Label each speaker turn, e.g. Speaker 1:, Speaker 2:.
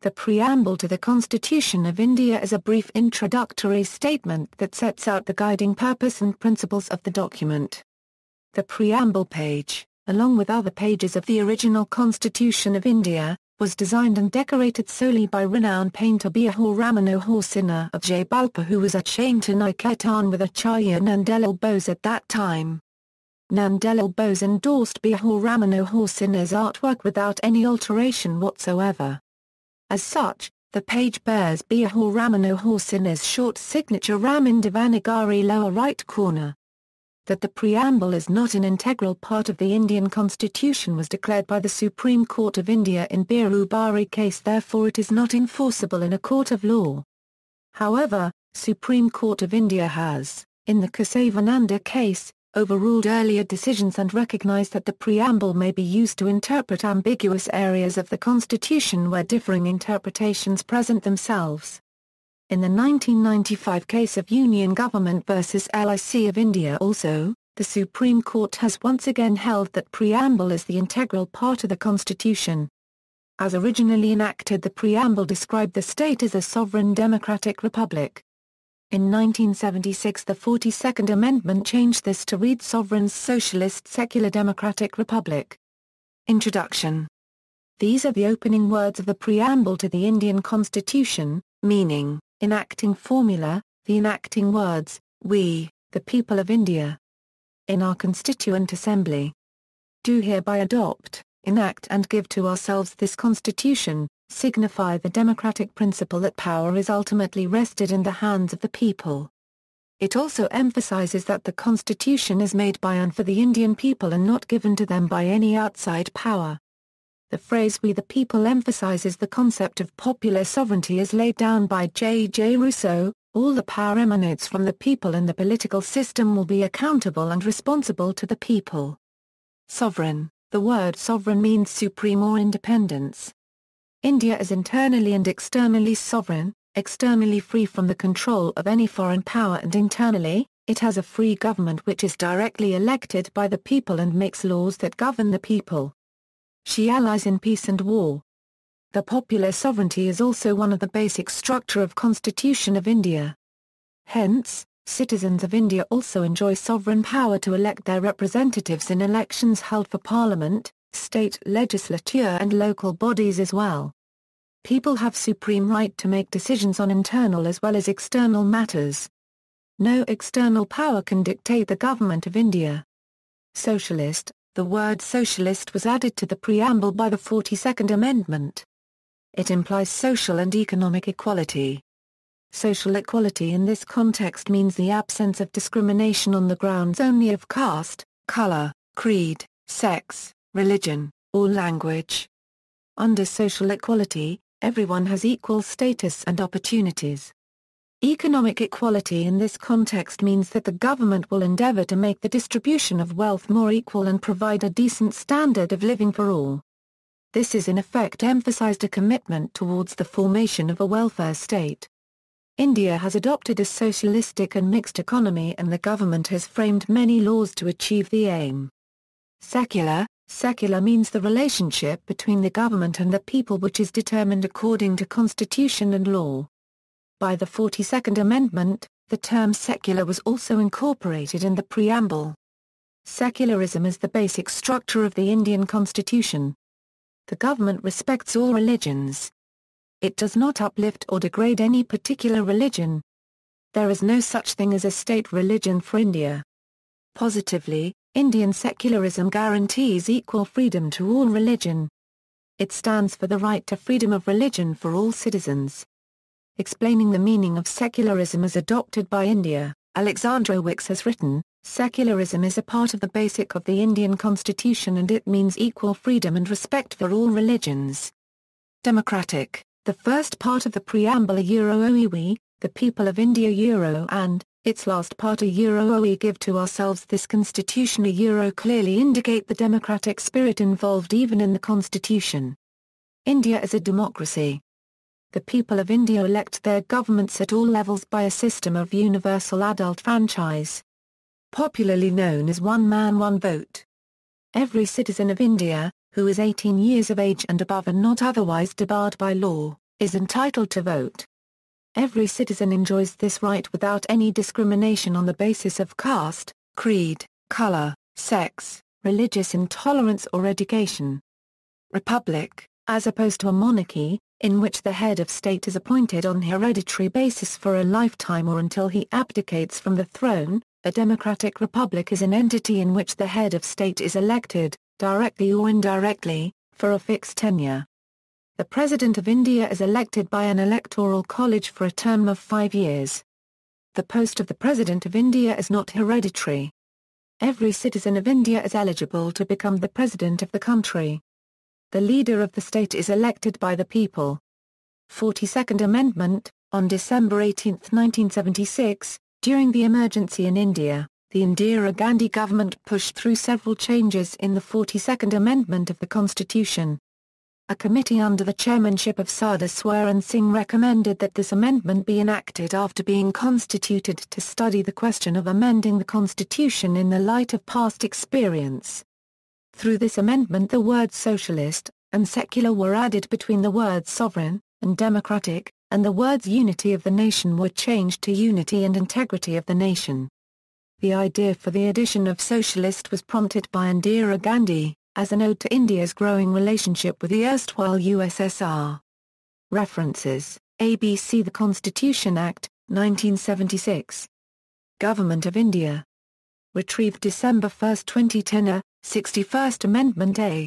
Speaker 1: The preamble to the Constitution of India is a brief introductory statement that sets out the guiding purpose and principles of the document. The preamble page, along with other pages of the original Constitution of India, was designed and decorated solely by renowned painter Beohar Rammanohar Sinha of Jabalpur, who was at Shantiniketan with acharya Nandalal Bose at that time. Nandalal Bose endorsed Beohar Rammanohar Sinha's artwork without any alteration whatsoever. As such, the page bears Beohar Rammanohar Sinha's short signature Ram in Devanagari lower right corner. That the preamble is not an integral part of the Indian Constitution was declared by the Supreme Court of India in BeruBari case, therefore it is not enforceable in a court of law. However, Supreme Court of India has, in the Kesavananda case, overruled earlier decisions and recognized that the preamble may be used to interpret ambiguous areas of the Constitution where differing interpretations present themselves. In the 1995 case of Union Government versus LIC of India also, the Supreme Court has once again held that preamble is the integral part of the Constitution. As originally enacted, the preamble described the state as a sovereign democratic republic. In 1976 the 42nd Amendment changed this to read Sovereign Socialist Secular Democratic Republic. Introduction. These are the opening words of the preamble to the Indian Constitution, meaning, enacting formula, the enacting words, we, the people of India, in our Constituent Assembly, do hereby adopt, enact and give to ourselves this Constitution, signify the democratic principle that power is ultimately rested in the hands of the people. It also emphasizes that the Constitution is made by and for the Indian people and not given to them by any outside power. The phrase "we the people" emphasizes the concept of popular sovereignty as laid down by J. Rousseau. All the power emanates from the people and the political system will be accountable and responsible to the people. Sovereign. The word sovereign means supreme or independence. India is internally and externally sovereign, externally free from the control of any foreign power, and internally, it has a free government which is directly elected by the people and makes laws that govern the people. She allies in peace and war. The popular sovereignty is also one of the basic structure of Constitution of India. Hence, citizens of India also enjoy sovereign power to elect their representatives in elections held for Parliament, state legislature and local bodies as well. People have supreme right to make decisions on internal as well as external matters. No external power can dictate the government of India. Socialist. The word socialist was added to the preamble by the 42nd Amendment. It implies social and economic equality. Social equality in this context means the absence of discrimination on the grounds only of caste, color, creed, sex, religion, or language. Under social equality, everyone has equal status and opportunities. Economic equality in this context means that the government will endeavor to make the distribution of wealth more equal and provide a decent standard of living for all. This is in effect emphasized a commitment towards the formation of a welfare state. India has adopted a socialistic and mixed economy, and the government has framed many laws to achieve the aim. Secular. Secular means the relationship between the government and the people which is determined according to constitution and law. By the 42nd Amendment, the term secular was also incorporated in the preamble. Secularism is the basic structure of the Indian Constitution. The government respects all religions. It does not uplift or degrade any particular religion. There is no such thing as a state religion for India. Positively, Indian secularism guarantees equal freedom to all religion. It stands for the right to freedom of religion for all citizens. Explaining the meaning of secularism as adopted by India, Alexandra Wicks has written, "Secularism is a part of the basic of the Indian Constitution and it means equal freedom and respect for all religions." Democratic. The first part of the preamble we, the people of India and, its last part we give to ourselves this constitution clearly indicate the democratic spirit involved even in the constitution. India is a democracy. The people of India elect their governments at all levels by a system of universal adult franchise, popularly known as one man one vote. Every citizen of India, who is 18 years of age and above and not otherwise debarred by law, is entitled to vote. Every citizen enjoys this right without any discrimination on the basis of caste, creed, color, sex, religious intolerance or education. Republic, as opposed to a monarchy, in which the head of state is appointed on hereditary basis for a lifetime or until he abdicates from the throne, a democratic republic is an entity in which the head of state is elected, directly or indirectly, for a fixed tenure. The President of India is elected by an electoral college for a term of 5 years. The post of the President of India is not hereditary. Every citizen of India is eligible to become the President of the country. The leader of the state is elected by the people. 42nd Amendment. On December 18, 1976, during the emergency in India, the Indira Gandhi government pushed through several changes in the 42nd Amendment of the Constitution. A committee under the chairmanship of Sardar Swaran Singh recommended that this amendment be enacted after being constituted to study the question of amending the Constitution in the light of past experience. Through this amendment the words socialist and secular were added between the words sovereign and democratic, and the words unity of the nation were changed to unity and integrity of the nation. The idea for the addition of socialist was prompted by Indira Gandhi, as an ode to India's growing relationship with the erstwhile USSR. References: ABC The Constitution Act, 1976. Government of India. Retrieved December 1, 2010. 61st Amendment A.